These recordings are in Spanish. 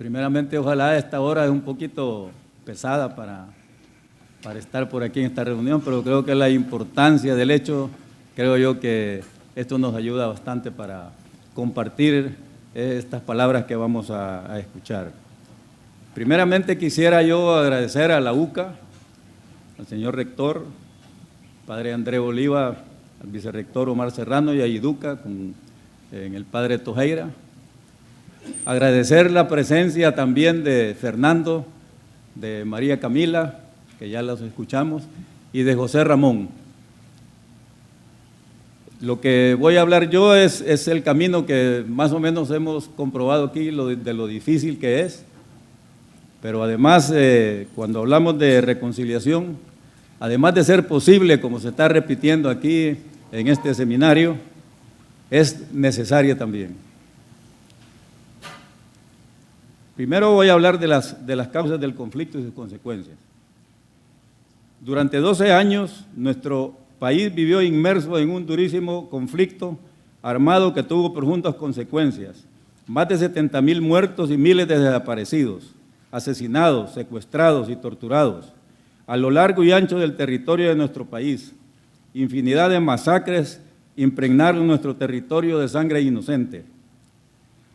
primeramente, ojalá esta hora es un poquito pesada para estar por aquí en esta reunión, pero creo que la importancia del hecho, creo yo que esto nos ayuda bastante para compartir estas palabras que vamos a escuchar. Primeramente quisiera yo agradecer a la UCA, al señor rector, padre Andrés Oliva, al vicerrector Omar Serrano y a IDUCA en el padre Tojeira. Agradecer la presencia también de Fernando, de María Camila, que ya los escuchamos, y de José Ramón. Lo que voy a hablar yo es el camino que más o menos hemos comprobado aquí, de lo difícil que es, pero además cuando hablamos de reconciliación, además de ser posible, como se está repitiendo aquí en este seminario, es necesaria también. Primero voy a hablar de las causas del conflicto y sus consecuencias. Durante 12 años, nuestro país vivió inmerso en un durísimo conflicto armado que tuvo profundas consecuencias. Más de 70,000 muertos y miles de desaparecidos, asesinados, secuestrados y torturados a lo largo y ancho del territorio de nuestro país. Infinidad de masacres impregnaron nuestro territorio de sangre inocente.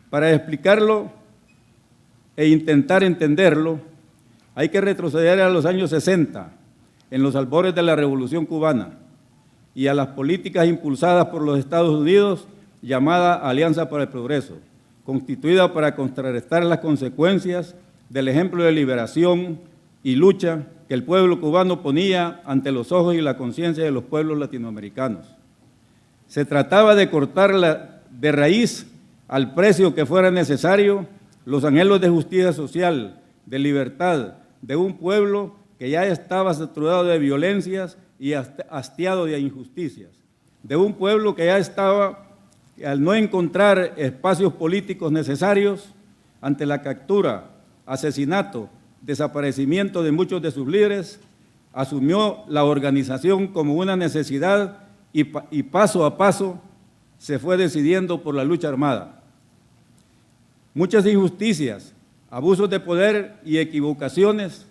Para explicarlo e intentar entenderlo, hay que retroceder a los años 60, en los albores de la Revolución Cubana, y a las políticas impulsadas por los Estados Unidos, llamada Alianza para el Progreso, constituida para contrarrestar las consecuencias del ejemplo de liberación y lucha que el pueblo cubano ponía ante los ojos y la conciencia de los pueblos latinoamericanos. Se trataba de cortar de raíz, al precio que fuera necesario, los anhelos de justicia social, de libertad, de un pueblo que ya estaba saturado de violencias y hastiado de injusticias, de un pueblo que ya estaba, al no encontrar espacios políticos necesarios, ante la captura, asesinato, desaparecimiento de muchos de sus líderes, asumió la organización como una necesidad y paso a paso se fue decidiendo por la lucha armada. Muchas injusticias, abusos de poder y equivocaciones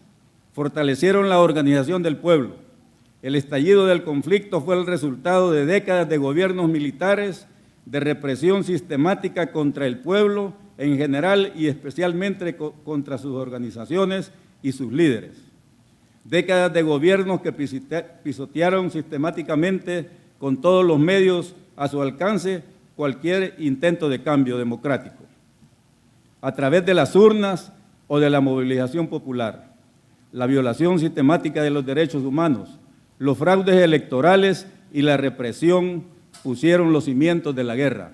fortalecieron la organización del pueblo. El estallido del conflicto fue el resultado de décadas de gobiernos militares, de represión sistemática contra el pueblo en general y especialmente contra sus organizaciones y sus líderes. Décadas de gobiernos que pisotearon sistemáticamente con todos los medios a su alcance cualquier intento de cambio democrático, a través de las urnas o de la movilización popular, la violación sistemática de los derechos humanos, los fraudes electorales y la represión pusieron los cimientos de la guerra.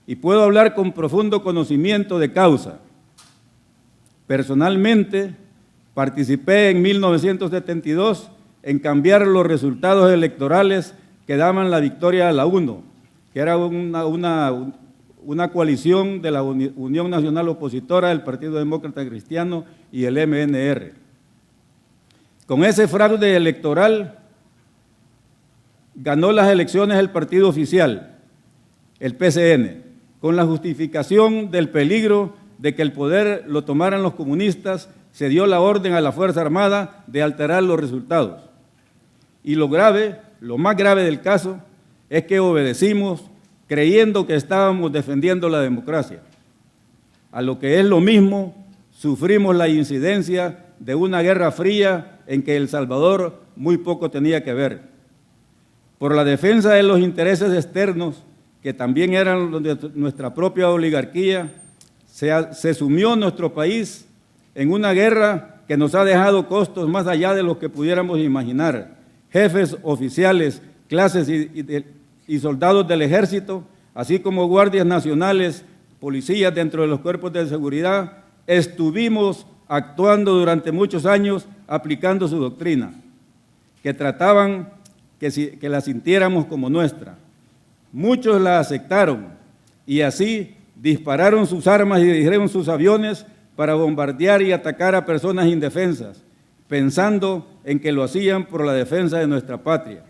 Y puedo hablar con profundo conocimiento de causa. Personalmente, participé en 1972 en cambiar los resultados electorales que daban la victoria a la UNO, que era una coalición de la Unión Nacional Opositora, del Partido Demócrata Cristiano y el MNR. Con ese fraude electoral ganó las elecciones el partido oficial, el PCN, con la justificación del peligro de que el poder lo tomaran los comunistas, se dio la orden a la Fuerza Armada de alterar los resultados. Y lo más grave del caso es que obedecimos creyendo que estábamos defendiendo la democracia. A lo que es lo mismo, sufrimos la incidencia de una guerra fría en que El Salvador muy poco tenía que ver. Por la defensa de los intereses externos, que también eran los de nuestra propia oligarquía, se sumió nuestro país en una guerra que nos ha dejado costos más allá de los que pudiéramos imaginar. Jefes oficiales, clases y soldados del ejército, así como guardias nacionales, policías dentro de los cuerpos de seguridad, estuvimos actuando durante muchos años aplicando su doctrina, que trataban que la sintiéramos como nuestra. Muchos la aceptaron y así dispararon sus armas y dirigieron sus aviones para bombardear y atacar a personas indefensas, pensando en que lo hacían por la defensa de nuestra patria.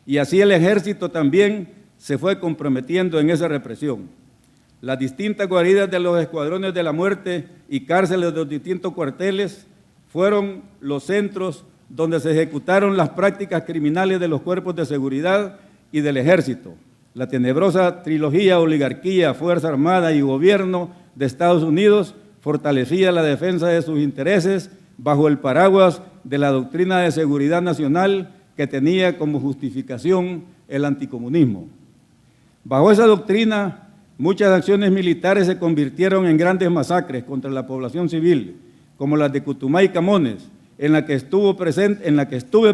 Y así el ejército también se fue comprometiendo en esa represión. Las distintas guaridas de los escuadrones de la muerte y cárceles de los distintos cuarteles fueron los centros donde se ejecutaron las prácticas criminales de los cuerpos de seguridad y del ejército. La tenebrosa trilogía oligarquía, Fuerza Armada y Gobierno de Estados Unidos fortalecía la defensa de sus intereses bajo el paraguas de la doctrina de seguridad nacional que tenía como justificación el anticomunismo. Bajo esa doctrina, muchas acciones militares se convirtieron en grandes masacres contra la población civil, como las de Cutumá y Camones, en la que estuve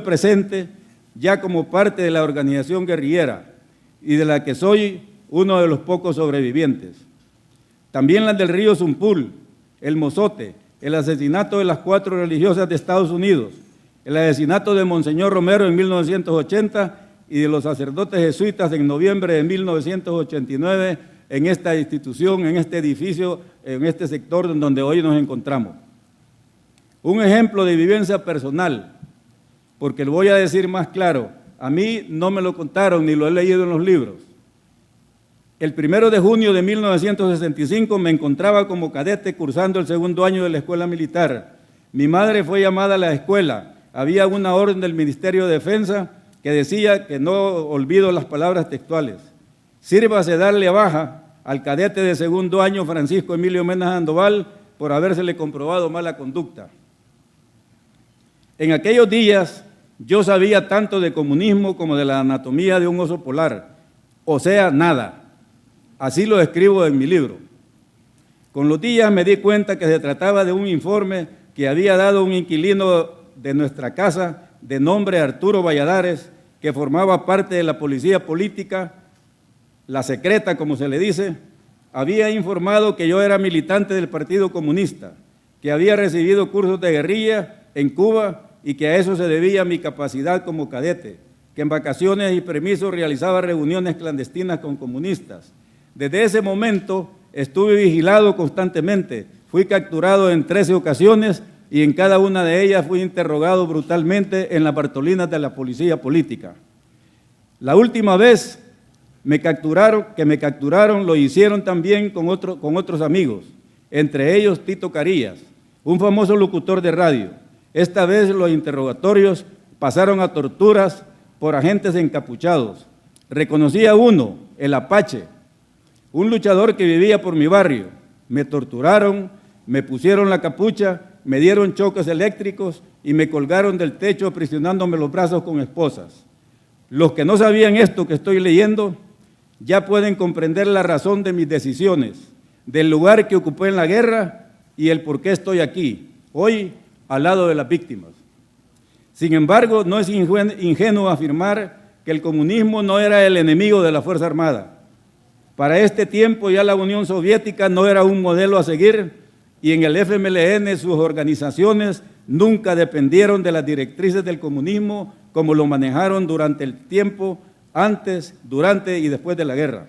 presente ya como parte de la organización guerrillera y de la que soy uno de los pocos sobrevivientes. También las del río Zumpul, el Mozote, el asesinato de las 4 religiosas de Estados Unidos, el asesinato de Monseñor Romero en 1980 y de los sacerdotes jesuitas en noviembre de 1989 en esta institución, en este edificio, en este sector en donde hoy nos encontramos. Un ejemplo de vivencia personal, porque lo voy a decir más claro, a mí no me lo contaron ni lo he leído en los libros. El 1 de junio de 1965 me encontraba como cadete cursando el 2º año de la escuela militar. Mi madre fue llamada a la escuela. Había una orden del Ministerio de Defensa que decía, que no olvido las palabras textuales: sírvase darle baja al cadete de 2º año Francisco Emilio Mena Sandoval por habérsele comprobado mala conducta. En aquellos días yo sabía tanto de comunismo como de la anatomía de un oso polar, o sea, nada. Así lo escribo en mi libro. Con los días me di cuenta que se trataba de un informe que había dado un inquilino de nuestra casa de nombre Arturo Valladares, que formaba parte de la policía política, la secreta como se le dice. Había informado que yo era militante del Partido Comunista, que había recibido cursos de guerrilla en Cuba y que a eso se debía mi capacidad como cadete, que en vacaciones y permisos realizaba reuniones clandestinas con comunistas. Desde ese momento estuve vigilado constantemente, fui capturado en 13 ocasiones y en cada una de ellas fui interrogado brutalmente en las Bartolinas de la policía política. La última vez que me capturaron lo hicieron también con otros amigos, entre ellos Tito Carías, un famoso locutor de radio. Esta vez los interrogatorios pasaron a torturas por agentes encapuchados. Reconocí a uno, el Apache, un luchador que vivía por mi barrio. Me torturaron, me pusieron la capucha, me dieron choques eléctricos y me colgaron del techo aprisionándome los brazos con esposas. Los que no sabían esto que estoy leyendo ya pueden comprender la razón de mis decisiones, del lugar que ocupé en la guerra y el por qué estoy aquí, hoy al lado de las víctimas. Sin embargo, no es ingenuo afirmar que el comunismo no era el enemigo de la Fuerza Armada. Para este tiempo ya la Unión Soviética no era un modelo a seguir y en el FMLN sus organizaciones nunca dependieron de las directrices del comunismo como lo manejaron durante el tiempo antes, durante y después de la guerra.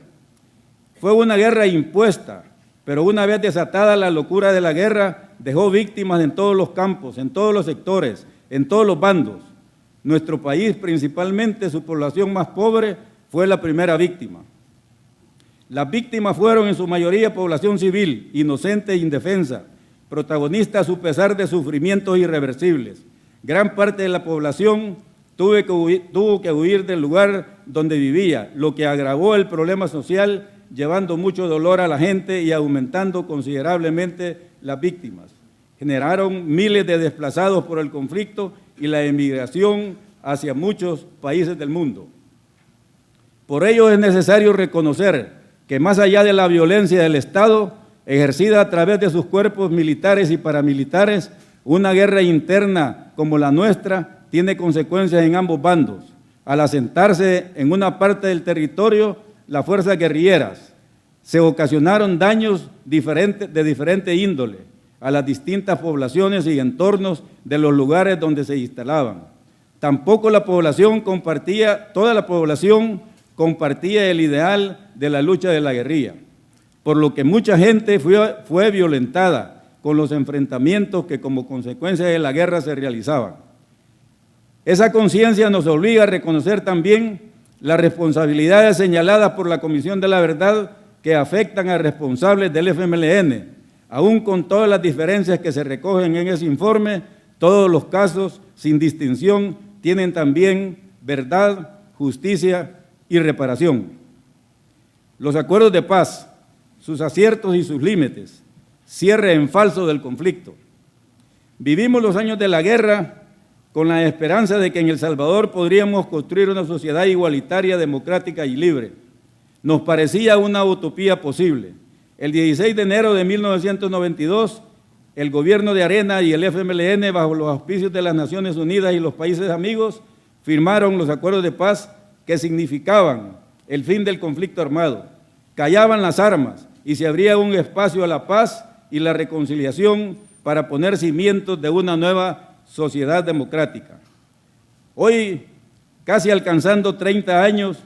Fue una guerra impuesta, pero una vez desatada la locura de la guerra dejó víctimas en todos los campos, en todos los sectores, en todos los bandos. Nuestro país, principalmente su población más pobre, fue la primera víctima. Las víctimas fueron en su mayoría población civil, inocente e indefensa, protagonista a su pesar de sufrimientos irreversibles. Gran parte de la población tuvo que huir del lugar donde vivía, lo que agravó el problema social, llevando mucho dolor a la gente y aumentando considerablemente las víctimas. Generaron miles de desplazados por el conflicto y la emigración hacia muchos países del mundo. Por ello es necesario reconocer que más allá de la violencia del Estado, ejercida a través de sus cuerpos militares y paramilitares, una guerra interna como la nuestra tiene consecuencias en ambos bandos. Al asentarse en una parte del territorio, las fuerzas guerrilleras se ocasionaron daños de diferente índole a las distintas poblaciones y entornos de los lugares donde se instalaban. Tampoco toda la población compartía el ideal de la lucha de la guerrilla, por lo que mucha gente fue violentada con los enfrentamientos que como consecuencia de la guerra se realizaban. Esa conciencia nos obliga a reconocer también las responsabilidades señaladas por la Comisión de la Verdad que afectan a responsables del FMLN. Aún con todas las diferencias que se recogen en ese informe, todos los casos, sin distinción, tienen también verdad, justicia y reparación. Los acuerdos de paz, sus aciertos y sus límites, cierre en falso del conflicto. Vivimos los años de la guerra con la esperanza de que en El Salvador podríamos construir una sociedad igualitaria, democrática y libre. Nos parecía una utopía posible. El 16 de enero de 1992, el gobierno de Arena y el FMLN, bajo los auspicios de las Naciones Unidas y los países amigos, firmaron los acuerdos de paz que significaban el fin del conflicto armado. Callaban las armas y se abría un espacio a la paz y la reconciliación para poner cimientos de una nueva sociedad democrática. Hoy, casi alcanzando 30 años,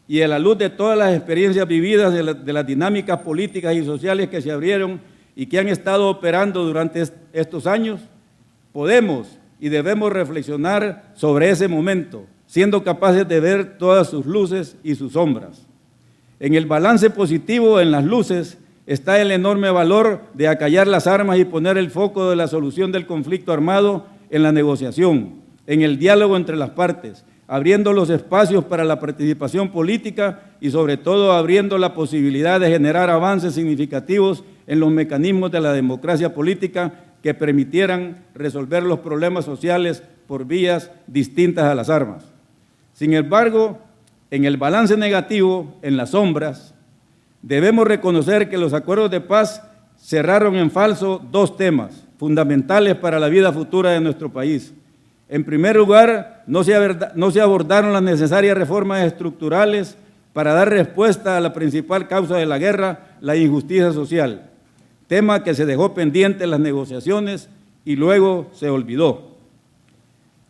y a la luz de todas las experiencias vividas de las dinámicas políticas y sociales que se abrieron y que han estado operando durante estos años, podemos y debemos reflexionar sobre ese momento, siendo capaces de ver todas sus luces y sus sombras. En el balance positivo, en las luces, está el enorme valor de acallar las armas y poner el foco de la solución del conflicto armado en la negociación, en el diálogo entre las partes, abriendo los espacios para la participación política y sobre todo abriendo la posibilidad de generar avances significativos en los mecanismos de la democracia política que permitieran resolver los problemas sociales por vías distintas a las armas. Sin embargo, en el balance negativo, en las sombras, debemos reconocer que los acuerdos de paz cerraron en falso dos temas fundamentales para la vida futura de nuestro país. En primer lugar, no se abordaron las necesarias reformas estructurales para dar respuesta a la principal causa de la guerra, la injusticia social, tema que se dejó pendiente en las negociaciones y luego se olvidó.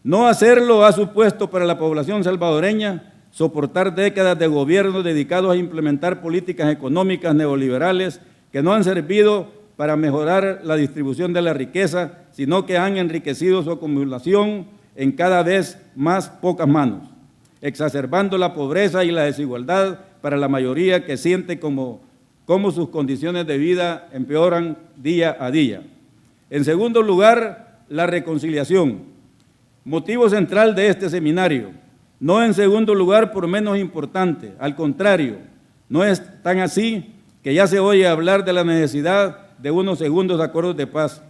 No hacerlo ha supuesto para la población salvadoreña soportar décadas de gobiernos dedicados a implementar políticas económicas neoliberales que no han servido para mejorar la distribución de la riqueza, sino que han enriquecido su acumulación en cada vez más pocas manos, exacerbando la pobreza y la desigualdad para la mayoría que siente como sus condiciones de vida empeoran día a día. En segundo lugar, la reconciliación, motivo central de este seminario. No en segundo lugar por menos importante, al contrario, no es tan así que ya se oye hablar de la necesidad de unos segundos acuerdos de paz.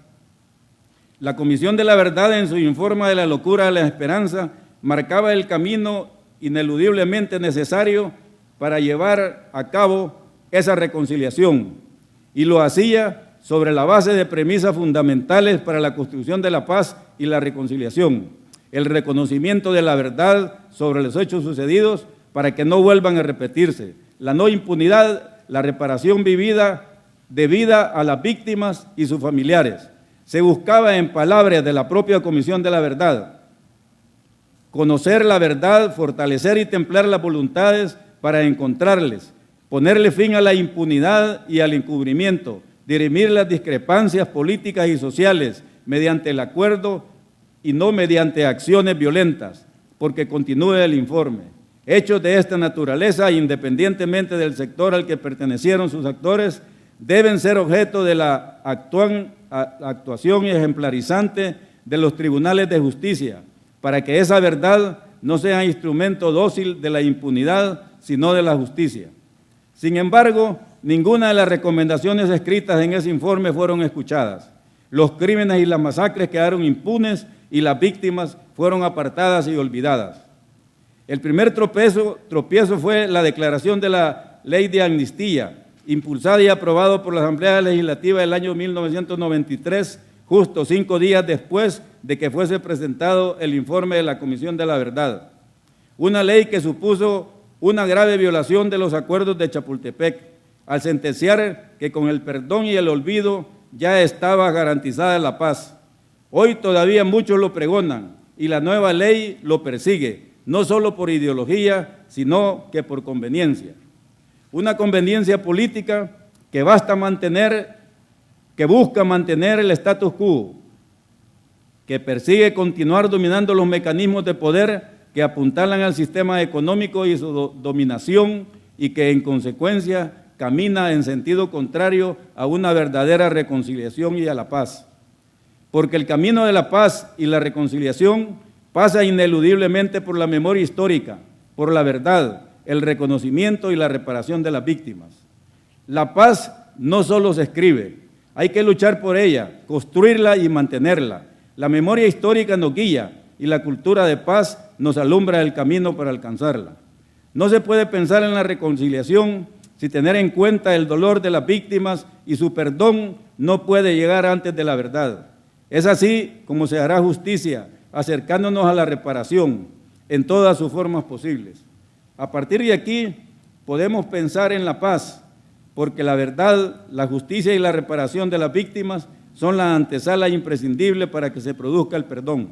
La Comisión de la Verdad, en su informe de la locura de la esperanza, marcaba el camino ineludiblemente necesario para llevar a cabo esa reconciliación, y lo hacía sobre la base de premisas fundamentales para la construcción de la paz y la reconciliación: el reconocimiento de la verdad sobre los hechos sucedidos para que no vuelvan a repetirse, la no impunidad, la reparación debida a las víctimas y sus familiares. Se buscaba, en palabras de la propia Comisión de la Verdad, conocer la verdad, fortalecer y templar las voluntades para encontrarles, ponerle fin a la impunidad y al encubrimiento, dirimir las discrepancias políticas y sociales mediante el acuerdo y no mediante acciones violentas, porque continúe el informe. Hechos de esta naturaleza, independientemente del sector al que pertenecieron sus actores, deben ser objeto de la actuación ejemplarizante de los tribunales de justicia, para que esa verdad no sea instrumento dócil de la impunidad, sino de la justicia. Sin embargo, ninguna de las recomendaciones escritas en ese informe fueron escuchadas. Los crímenes y las masacres quedaron impunes y las víctimas fueron apartadas y olvidadas. El primer tropiezo fue la declaración de la Ley de Amnistía, impulsada y aprobada por la Asamblea Legislativa del año 1993, justo 5 días después de que fuese presentado el informe de la Comisión de la Verdad. Una ley que supuso una grave violación de los acuerdos de Chapultepec, al sentenciar que con el perdón y el olvido ya estaba garantizada la paz. Hoy todavía muchos lo pregonan y la nueva ley lo persigue, no solo por ideología, sino que por conveniencia. Una conveniencia política que busca mantener el status quo, que persigue continuar dominando los mecanismos de poder que apuntalan al sistema económico y su dominación y que en consecuencia camina en sentido contrario a una verdadera reconciliación y a la paz. Porque el camino de la paz y la reconciliación pasa ineludiblemente por la memoria histórica, por la verdad, el reconocimiento y la reparación de las víctimas. La paz no solo se escribe, hay que luchar por ella, construirla y mantenerla. La memoria histórica nos guía y la cultura de paz nos alumbra el camino para alcanzarla. No se puede pensar en la reconciliación sin tener en cuenta el dolor de las víctimas y su perdón no puede llegar antes de la verdad. Es así como se hará justicia, acercándonos a la reparación en todas sus formas posibles. A partir de aquí podemos pensar en la paz, porque la verdad, la justicia y la reparación de las víctimas son la antesala imprescindible para que se produzca el perdón.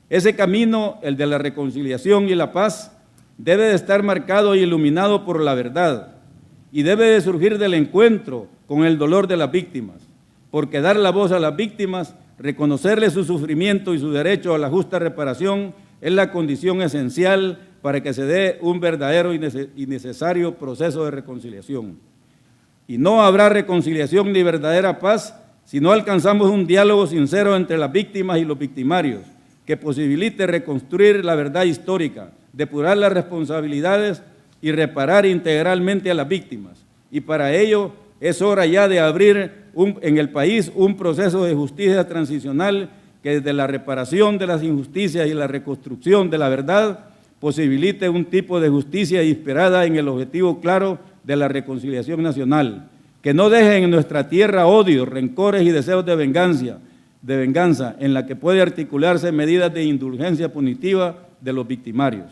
Ese camino, el de la reconciliación y la paz, debe de estar marcado y iluminado por la verdad y debe de surgir del encuentro con el dolor de las víctimas, porque dar la voz a las víctimas, reconocerles su sufrimiento y su derecho a la justa reparación es la condición esencial para que se dé un verdadero y necesario proceso de reconciliación. Y no habrá reconciliación ni verdadera paz si no alcanzamos un diálogo sincero entre las víctimas y los victimarios, que posibilite reconstruir la verdad histórica, depurar las responsabilidades y reparar integralmente a las víctimas. Y para ello es hora ya de abrir en el país un proceso de justicia transicional que desde la reparación de las injusticias y la reconstrucción de la verdad posibilite un tipo de justicia inspirada en el objetivo claro de la reconciliación nacional, que no deje en nuestra tierra odio, rencores y deseos de venganza, en la que puede articularse medidas de indulgencia punitiva de los victimarios.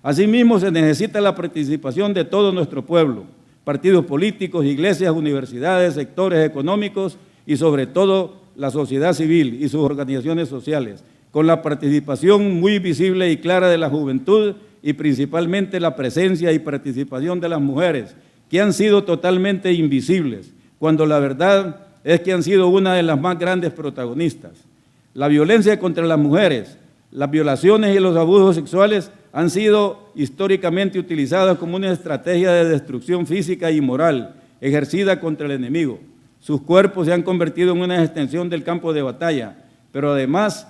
Asimismo, se necesita la participación de todo nuestro pueblo, partidos políticos, iglesias, universidades, sectores económicos y sobre todo la sociedad civil y sus organizaciones sociales, con la participación muy visible y clara de la juventud y principalmente la presencia y participación de las mujeres, que han sido totalmente invisibles, cuando la verdad es que han sido una de las más grandes protagonistas. La violencia contra las mujeres, las violaciones y los abusos sexuales han sido históricamente utilizadas como una estrategia de destrucción física y moral ejercida contra el enemigo. Sus cuerpos se han convertido en una extensión del campo de batalla, pero además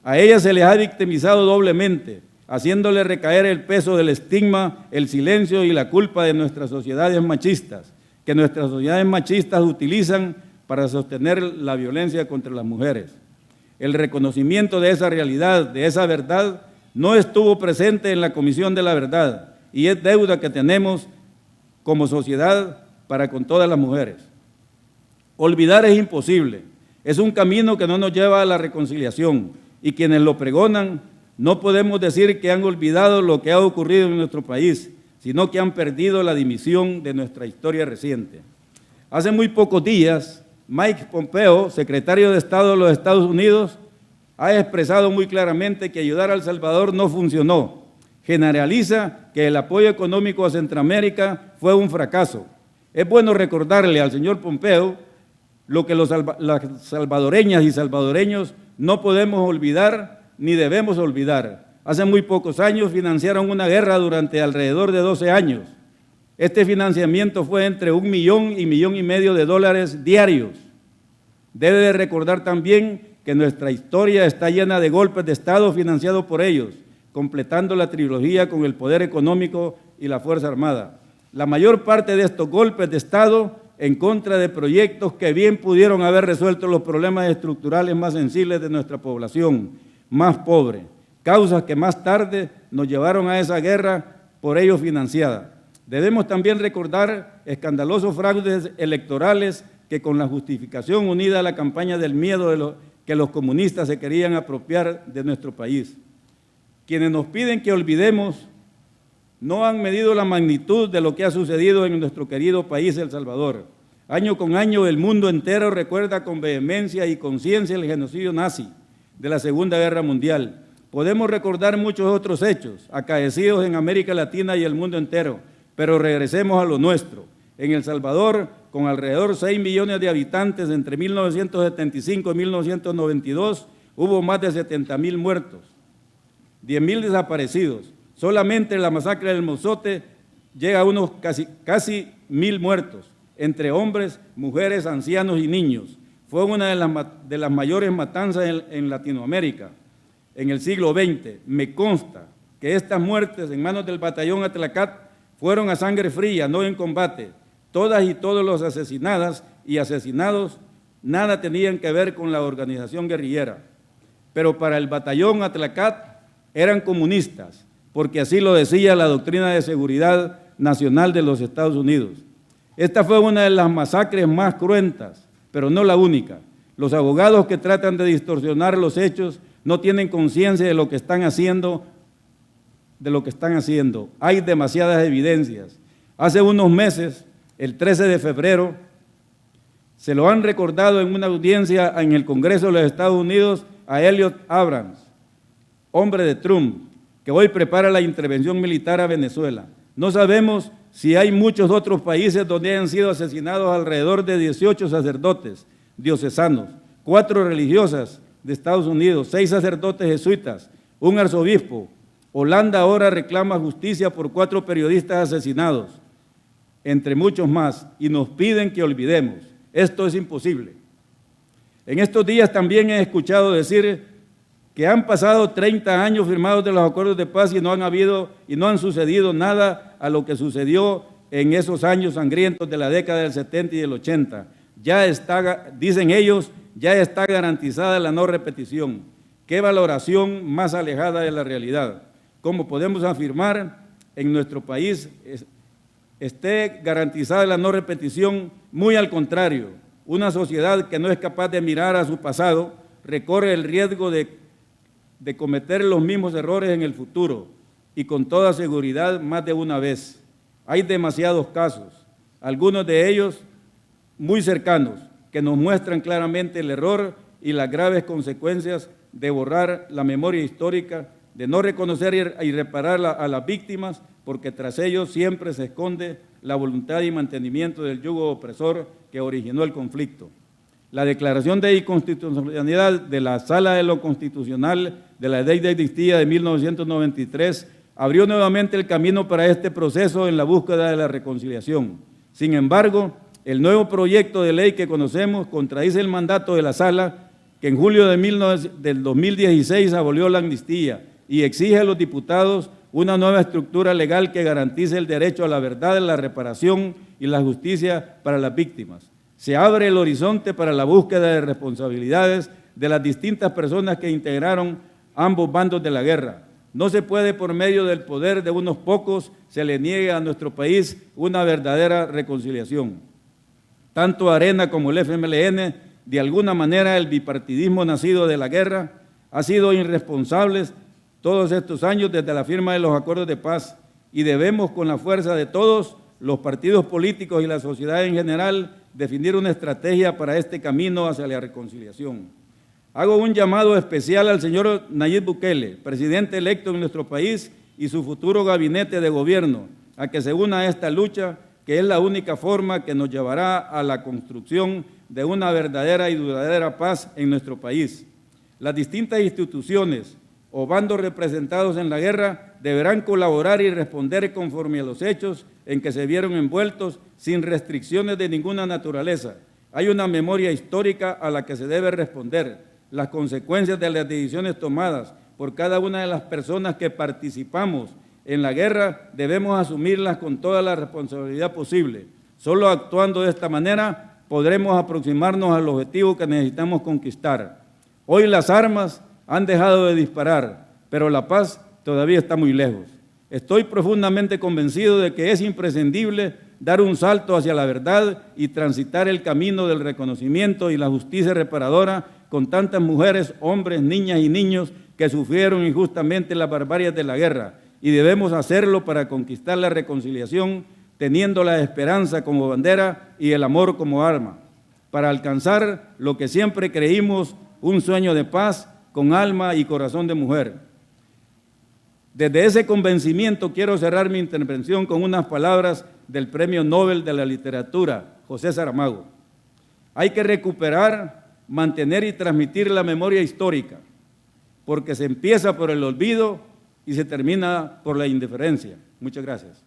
a ellas se les ha victimizado doblemente, haciéndole recaer el peso del estigma, el silencio y la culpa de nuestras sociedades machistas, que nuestras sociedades machistas utilizan para sostener la violencia contra las mujeres. El reconocimiento de esa realidad, de esa verdad, no estuvo presente en la Comisión de la Verdad y es deuda que tenemos como sociedad para con todas las mujeres. Olvidar es imposible, es un camino que no nos lleva a la reconciliación y quienes lo pregonan no podemos decir que han olvidado lo que ha ocurrido en nuestro país, sino que han perdido la dimensión de nuestra historia reciente. Hace muy pocos días, Mike Pompeo, secretario de Estado de los Estados Unidos, ha expresado muy claramente que ayudar a El Salvador no funcionó. Generaliza que el apoyo económico a Centroamérica fue un fracaso. Es bueno recordarle al señor Pompeo lo que las salvadoreñas y salvadoreños no podemos olvidar ni debemos olvidar. Hace muy pocos años financiaron una guerra durante alrededor de 12 años. Este financiamiento fue entre $1 millón y $1,5 millones diarios. Debe de recordar también que nuestra historia está llena de golpes de Estado financiados por ellos, completando la trilogía con el poder económico y la Fuerza Armada. La mayor parte de estos golpes de Estado en contra de proyectos que bien pudieron haber resuelto los problemas estructurales más sensibles de nuestra población, más pobre, causas que más tarde nos llevaron a esa guerra por ellos financiada. Debemos también recordar escandalosos fraudes electorales que con la justificación unida a la campaña del miedo que los comunistas se querían apropiar de nuestro país. Quienes nos piden que olvidemos no han medido la magnitud de lo que ha sucedido en nuestro querido país, El Salvador. Año con año el mundo entero recuerda con vehemencia y conciencia el genocidio nazi de la Segunda Guerra Mundial. Podemos recordar muchos otros hechos acaecidos en América Latina y el mundo entero, pero regresemos a lo nuestro. En El Salvador, con alrededor de 6 millones de habitantes entre 1975 y 1992, hubo más de 70,000 muertos, 10,000 desaparecidos. Solamente en la masacre del Mozote llega a unos casi 1000 muertos, entre hombres, mujeres, ancianos y niños. Fue una de las mayores matanzas en Latinoamérica en el siglo XX. Me consta que estas muertes en manos del batallón Atlacat fueron a sangre fría, no en combate. Todas y todos los asesinadas y asesinados nada tenían que ver con la organización guerrillera. Pero para el batallón Atlacat eran comunistas, porque así lo decía la doctrina de seguridad nacional de los Estados Unidos. Esta fue una de las masacres más cruentas, pero no la única. Los abogados que tratan de distorsionar los hechos no tienen conciencia de lo que están haciendo, Hay demasiadas evidencias. Hace unos meses, el 13 de febrero, se lo han recordado en una audiencia en el Congreso de los Estados Unidos a Elliot Abrams, hombre de Trump, que hoy prepara la intervención militar a Venezuela. No sabemos si hay muchos otros países donde hayan sido asesinados alrededor de 18 sacerdotes diocesanos, 4 religiosas de Estados Unidos, 6 sacerdotes jesuitas, un arzobispo. Holanda ahora reclama justicia por 4 periodistas asesinados, entre muchos más, y nos piden que olvidemos. Esto es imposible. En estos días también he escuchado decir que han pasado 30 años firmados de los acuerdos de paz y no han sucedido nada a lo que sucedió en esos años sangrientos de la década del 70 y del 80. Ya está, dicen ellos, ya está garantizada la no repetición. ¿Qué valoración más alejada de la realidad? ¿Cómo podemos afirmar en nuestro país esté garantizada la no repetición? Muy al contrario, una sociedad que no es capaz de mirar a su pasado recorre el riesgo de cometer los mismos errores en el futuro y con toda seguridad más de una vez. Hay demasiados casos, algunos de ellos muy cercanos, que nos muestran claramente el error y las graves consecuencias de borrar la memoria histórica, de no reconocer y reparar a las víctimas, porque tras ellos siempre se esconde la voluntad y mantenimiento del yugo opresor que originó el conflicto. La declaración de inconstitucionalidad de la Sala de lo Constitucional de la Ley de Amnistía de 1993 abrió nuevamente el camino para este proceso en la búsqueda de la reconciliación. Sin embargo, el nuevo proyecto de ley que conocemos contradice el mandato de la Sala, que en julio del 2016 abolió la amnistía y exige a los diputados una nueva estructura legal que garantice el derecho a la verdad, la reparación y la justicia para las víctimas. Se abre el horizonte para la búsqueda de responsabilidades de las distintas personas que integraron ambos bandos de la guerra. No se puede, por medio del poder de unos pocos, se le niegue a nuestro país una verdadera reconciliación. Tanto Arena como el FMLN, de alguna manera el bipartidismo nacido de la guerra, ha sido irresponsables todos estos años desde la firma de los acuerdos de paz, y debemos, con la fuerza de todos los partidos políticos y la sociedad en general, definir una estrategia para este camino hacia la reconciliación. Hago un llamado especial al señor Nayib Bukele, presidente electo en nuestro país, y su futuro gabinete de gobierno, a que se una a esta lucha, que es la única forma que nos llevará a la construcción de una verdadera y duradera paz en nuestro país. Las distintas instituciones o bandos representados en la guerra deberán colaborar y responder conforme a los hechos en que se vieron envueltos, sin restricciones de ninguna naturaleza. Hay una memoria histórica a la que se debe responder. Las consecuencias de las decisiones tomadas por cada una de las personas que participamos en la guerra debemos asumirlas con toda la responsabilidad posible. Solo actuando de esta manera podremos aproximarnos al objetivo que necesitamos conquistar. Hoy las armas han dejado de disparar, pero la paz todavía está muy lejos. Estoy profundamente convencido de que es imprescindible dar un salto hacia la verdad y transitar el camino del reconocimiento y la justicia reparadora con tantas mujeres, hombres, niñas y niños que sufrieron injustamente las barbarias de la guerra, y debemos hacerlo para conquistar la reconciliación, teniendo la esperanza como bandera y el amor como arma, para alcanzar lo que siempre creímos, un sueño de paz con alma y corazón de mujer. Desde ese convencimiento quiero cerrar mi intervención con unas palabras del Premio Nobel de la Literatura, José Saramago. Hay que recuperar, mantener y transmitir la memoria histórica, porque se empieza por el olvido y se termina por la indiferencia. Muchas gracias.